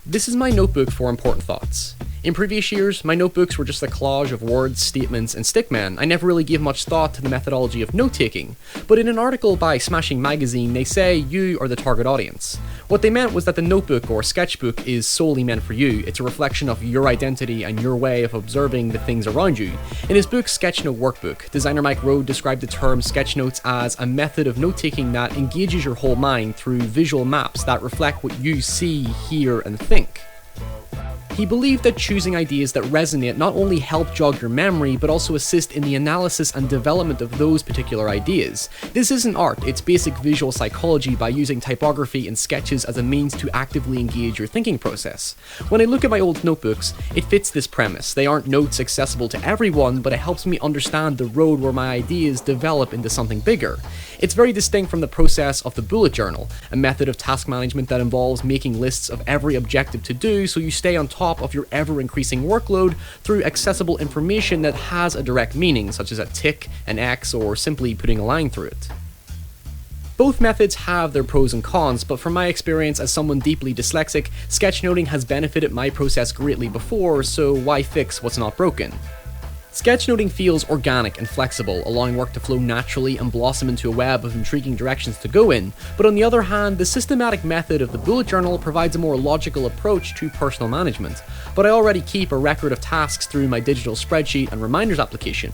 This is my notebook for important thoughts. In previous years, my notebooks were just a collage of words, statements, and stickmen. I never really gave much thought to the methodology of note-taking, but in an article by Smashing Magazine, they say you are the target audience. What they meant was that the notebook or sketchbook is solely meant for you. It's a reflection of your identity and your way of observing the things around you. In his book Sketchnote Workbook, designer Mike Rowe described the term sketchnotes as a method of note-taking that engages your whole mind through visual maps that reflect what you see, hear, and think. He believed that choosing ideas that resonate not only help jog your memory, but also assist in the analysis and development of those particular ideas. This isn't art, it's basic visual psychology by using typography and sketches as a means to actively engage your thinking process. When I look at my old notebooks, it fits this premise. They aren't notes accessible to everyone, but it helps me understand the road where my ideas develop into something bigger. It's very distinct from the process of the bullet journal, a method of task management that involves making lists of every objective to do so you stay on top of your ever-increasing workload through accessible information that has a direct meaning, such as a tick, an X, or simply putting a line through it. Both methods have their pros and cons, but from my experience as someone deeply dyslexic, sketchnoting has benefited my process greatly before, so why fix what's not broken? Sketchnoting feels organic and flexible, allowing work to flow naturally and blossom into a web of intriguing directions to go in, but on the other hand, the systematic method of the bullet journal provides a more logical approach to personal management, but I already keep a record of tasks through my digital spreadsheet and reminders application.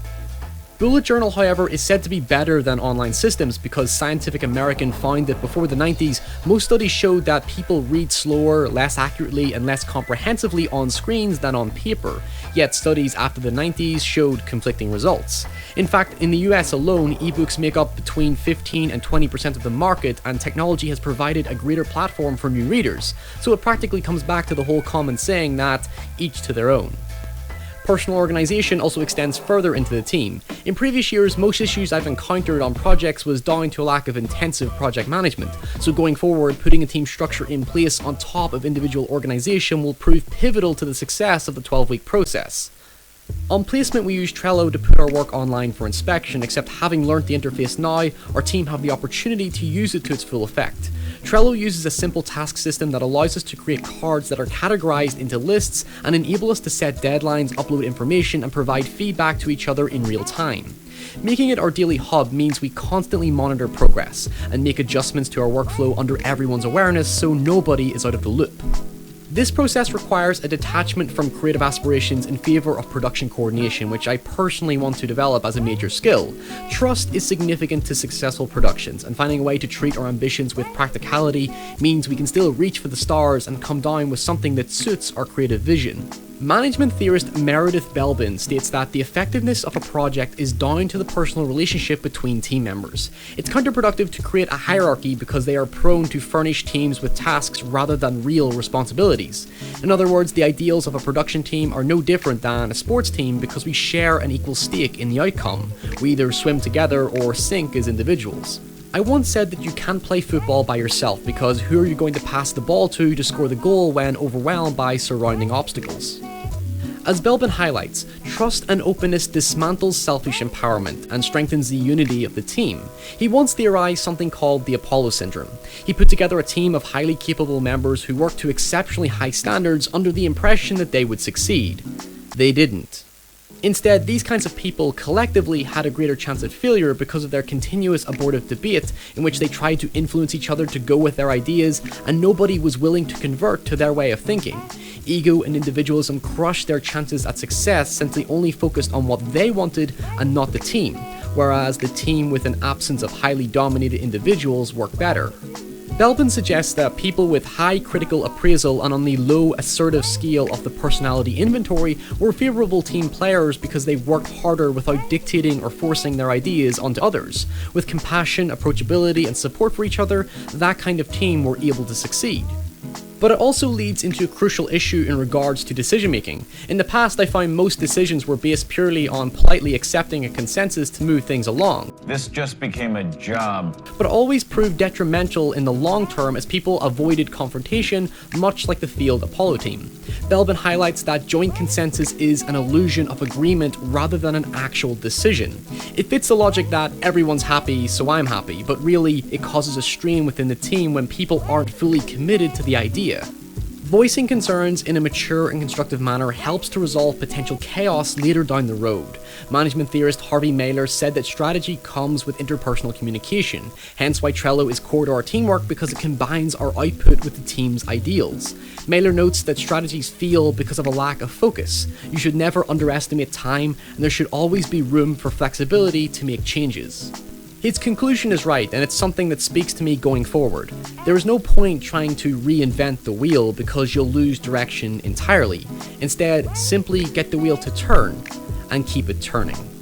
Bullet journal, however, is said to be better than online systems because Scientific American found that before the 90s, most studies showed that people read slower, less accurately, and less comprehensively on screens than on paper, yet studies after the 90s showed conflicting results. In fact, in the US alone, ebooks make up between 15 and 20% of the market, and technology has provided a greater platform for new readers, so it practically comes back to the whole common saying that each to their own. Personal organisation also extends further into the team. In previous years, most issues I've encountered on projects was down to a lack of intensive project management, so going forward, putting a team structure in place on top of individual organisation will prove pivotal to the success of the 12-week process. On placement, we use Trello to put our work online for inspection, except having learnt the interface now, our team have the opportunity to use it to its full effect. Trello uses a simple task system that allows us to create cards that are categorized into lists and enable us to set deadlines, upload information, and provide feedback to each other in real time. Making it our daily hub means we constantly monitor progress and make adjustments to our workflow under everyone's awareness so nobody is out of the loop. This process requires a detachment from creative aspirations in favour of production coordination, which I personally want to develop as a major skill. Trust is significant to successful productions, and finding a way to treat our ambitions with practicality means we can still reach for the stars and come down with something that suits our creative vision. Management theorist Meredith Belbin states that the effectiveness of a project is down to the personal relationship between team members. It's counterproductive to create a hierarchy because they are prone to furnish teams with tasks rather than real responsibilities. In other words, the ideals of a production team are no different than a sports team because we share an equal stake in the outcome. We either swim together or sink as individuals. I once said that you can't play football by yourself because who are you going to pass the ball to score the goal when overwhelmed by surrounding obstacles? As Belbin highlights, trust and openness dismantles selfish empowerment and strengthens the unity of the team. He once theorized something called the Apollo syndrome. He put together a team of highly capable members who worked to exceptionally high standards under the impression that they would succeed. They didn't. Instead, these kinds of people collectively had a greater chance at failure because of their continuous abortive debate in which they tried to influence each other to go with their ideas and nobody was willing to convert to their way of thinking. Ego and individualism crushed their chances at success since they only focused on what they wanted and not the team, whereas the team with an absence of highly dominated individuals worked better. Belbin suggests that people with high critical appraisal and on the low assertive scale of the personality inventory were favourable team players because they worked harder without dictating or forcing their ideas onto others. With compassion, approachability, and support for each other, that kind of team were able to succeed. But it also leads into a crucial issue in regards to decision making. In the past, I found most decisions were based purely on politely accepting a consensus to move things along. This just became a job. But always proved detrimental in the long term as people avoided confrontation, much like the failed Apollo team. Belbin highlights that joint consensus is an illusion of agreement rather than an actual decision. It fits the logic that everyone's happy, so I'm happy, but really it causes a strain within the team when people aren't fully committed to the idea. Voicing concerns in a mature and constructive manner helps to resolve potential chaos later down the road. Management theorist Harvey Mailer said that strategy comes with interpersonal communication, hence why Trello is core to our teamwork because it combines our output with the team's ideals. Mailer notes that strategies fail because of a lack of focus. You should never underestimate time, and there should always be room for flexibility to make changes. His conclusion is right, and it's something that speaks to me going forward. There is no point trying to reinvent the wheel because you'll lose direction entirely. Instead, simply get the wheel to turn and keep it turning.